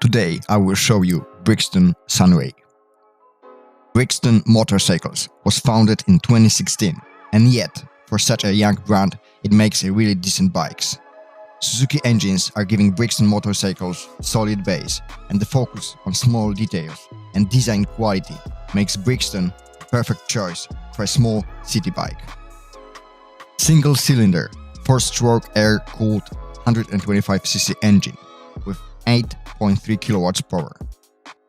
Today I will show you Brixton Sunray. Brixton Motorcycles was founded in 2016, and yet, for such a young brand, it makes a really decent bikes. Suzuki engines are giving Brixton motorcycles solid base, and the focus on small details and design quality makes Brixton a perfect choice for a small city bike. Single-cylinder, 4-stroke air-cooled 125cc engine with 8.3 kilowatts power.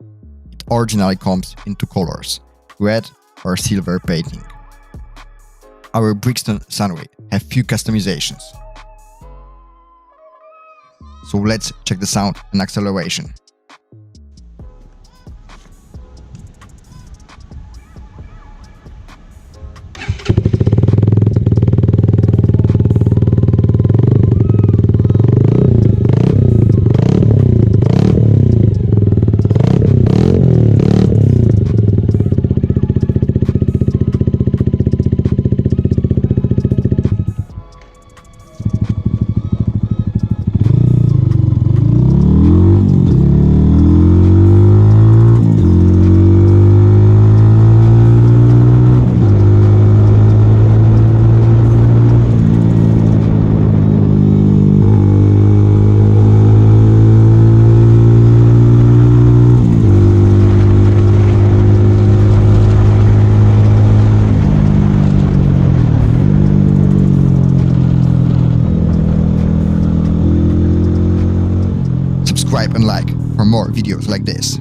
It originally comes in two colors, red or silver painting. Our Brixton Sunray have few customizations. So let's check the sound and acceleration. Subscribe and like for more videos like this.